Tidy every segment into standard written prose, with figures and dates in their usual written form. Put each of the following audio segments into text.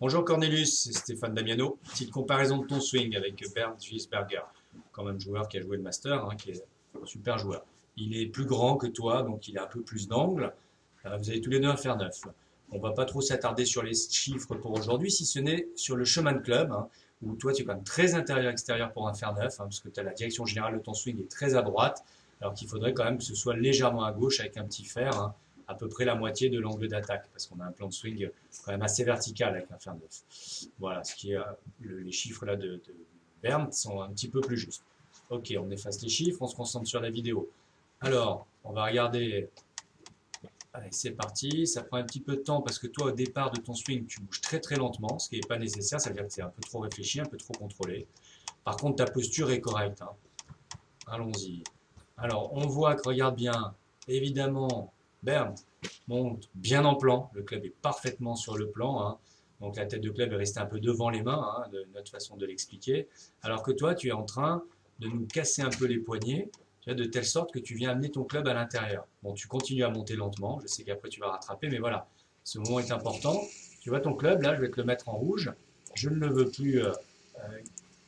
Bonjour Cornelius, c'est Stéphane Damiano. Petite comparaison de ton swing avec Bernd Wiesberger, quand même joueur qui a joué le Master, qui est un super joueur. Il est plus grand que toi, donc il a un peu plus d'angle. Vous avez tous les deux un fer neuf. On va pas trop s'attarder sur les chiffres pour aujourd'hui, si ce n'est sur le Showman Club, où toi tu es quand même très intérieur-extérieur pour un fer neuf, parce que la direction générale de ton swing est très à droite, alors qu'il faudrait quand même que ce soit légèrement à gauche avec un petit fer, à peu près la moitié de l'angle d'attaque, parce qu'on a un plan de swing quand même assez vertical avec un fer neuf. Voilà, ce qui est, les chiffres là de Bernd sont un petit peu plus justes. Ok, on efface les chiffres, on se concentre sur la vidéo. Alors, on va regarder. Allez, c'est parti. Ça prend un petit peu de temps parce que toi, au départ de ton swing, tu bouges très très lentement, ce qui n'est pas nécessaire. Ça veut dire que c'est un peu trop réfléchi, un peu trop contrôlé. Par contre, ta posture est correcte. Allons-y. Alors, on voit que, regarde bien, évidemment, Bernd monte bien en plan. Le club est parfaitement sur le plan. Donc, la tête de club est restée un peu devant les mains, de notre façon de l'expliquer. Alors que toi, tu es en train de nous casser un peu les poignets, tu vois, de telle sorte que tu viens amener ton club à l'intérieur. Bon, tu continues à monter lentement. Je sais qu'après, tu vas rattraper, mais voilà, ce moment est important. Tu vois ton club, là, je vais te le mettre en rouge. Je ne le veux plus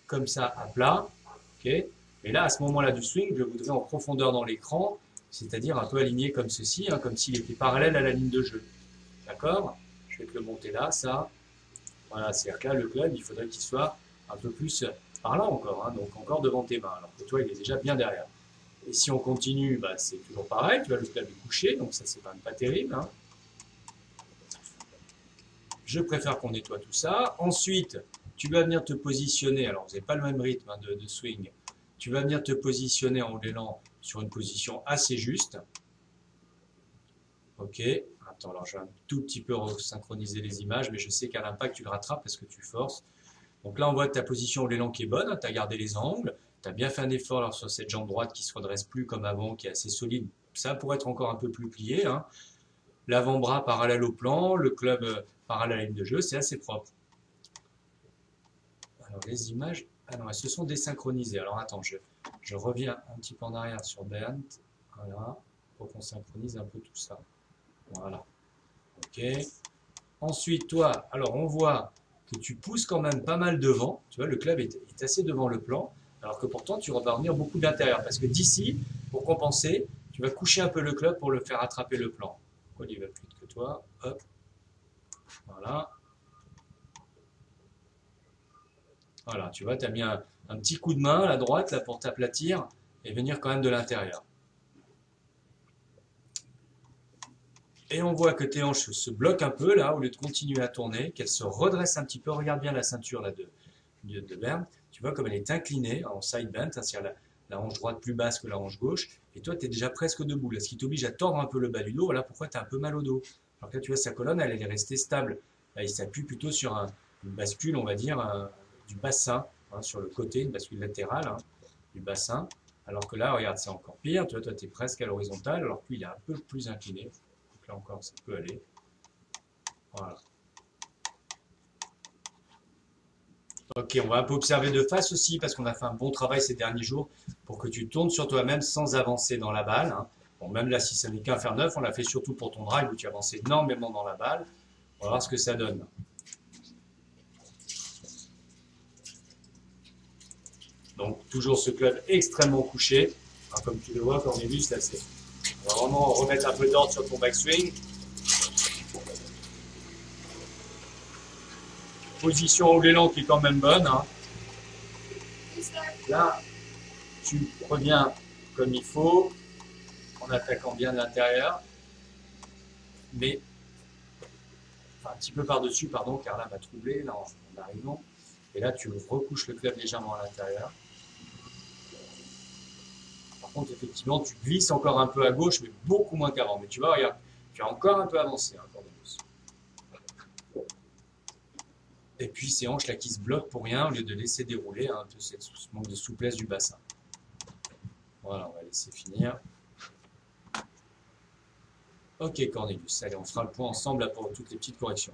comme ça à plat. Ok. Et là, à ce moment-là du swing, je le voudrais en profondeur dans l'écran, c'est-à-dire un peu aligné comme ceci, comme s'il était parallèle à la ligne de jeu. D'accord? Je vais te le monter là, ça. Voilà, c'est-à-dire que là, le club, il faudrait qu'il soit un peu plus par là encore, donc encore devant tes mains, alors que toi, il est déjà bien derrière. Et si on continue, bah, c'est toujours pareil, tu vois, le club est couché, donc ça, c'est quand même pas terrible. Je préfère qu'on nettoie tout ça. Ensuite, tu vas venir te positionner. Alors, vous n'avez pas le même rythme de swing. Tu vas venir te positionner en l'élan sur une position assez juste. Ok. Attends, alors je vais un tout petit peu synchroniser les images, mais je sais qu'à l'impact, tu le rattrapes parce que tu forces. Donc là, on voit que ta position au l'élan qui est bonne. Tu as gardé les angles. Tu as bien fait un effort alors, sur cette jambe droite qui se redresse plus comme avant, qui est assez solide. Ça pourrait être encore un peu plus plié. L'avant-bras parallèle au plan, le club parallèle à la ligne de jeu, c'est assez propre. Alors les images, ah non, elles se sont désynchronisées. Alors attends, je reviens un petit peu en arrière sur Bernd. Voilà, pour qu'on synchronise un peu tout ça. Voilà, ok. Ensuite, toi, alors on voit que tu pousses quand même pas mal devant. Tu vois, le club est assez devant le plan, alors que pourtant tu vas revenir beaucoup d'intérieur. Parce que d'ici, pour compenser, tu vas coucher un peu le club pour le faire attraper le plan. Pourquoi il va plus vite que toi? Hop, voilà. Voilà, tu vois, tu as mis un petit coup de main à la droite là, pour t'aplatir et venir quand même de l'intérieur. Et on voit que tes hanches se bloquent un peu là, au lieu de continuer à tourner, qu'elles se redressent un petit peu. Regarde bien la ceinture là de Berne. Tu vois comme elle est inclinée en side bend, c'est-à-dire la hanche droite plus basse que la hanche gauche. Et toi, tu es déjà presque debout, là, ce qui t'oblige à tordre un peu le bas du dos. Voilà pourquoi tu as un peu mal au dos. Alors que là, tu vois, sa colonne, elle est restée stable. Là, il s'appuie plutôt sur une bascule, on va dire, du bassin, sur le côté, une bascule latérale du bassin. Alors que là, regarde, c'est encore pire. Tu vois, toi, tu es presque à l'horizontale, alors qu'il est un peu plus incliné. Donc là encore, ça peut aller. Voilà. Ok, on va un peu observer de face aussi parce qu'on a fait un bon travail ces derniers jours pour que tu tournes sur toi-même sans avancer dans la balle. Bon, même là, si ça n'est qu'un fer neuf, on l'a fait surtout pour ton drive où tu avançais énormément dans la balle. On va voir ce que ça donne. Donc, toujours ce club extrêmement couché. Comme tu le vois, Cornelius, là, on va vraiment remettre un peu d'ordre sur ton backswing. Position au l'élan qui est quand même bonne. Là, tu reviens comme il faut, en attaquant bien de l'intérieur, mais enfin, un petit peu par-dessus, pardon, car là m'a troublé là, en arrivant. Et là, tu recouches le club légèrement à l'intérieur. Par contre, effectivement, tu glisses encore un peu à gauche, mais beaucoup moins qu'avant. Mais tu vois, regarde, tu as encore un peu avancé, encore de plus. Et puis ces hanches là qui se bloquent pour rien au lieu de laisser dérouler un peu ce manque de souplesse du bassin. Voilà, on va laisser finir. Ok Cornelius, allez, on fera le point ensemble là, pour toutes les petites corrections.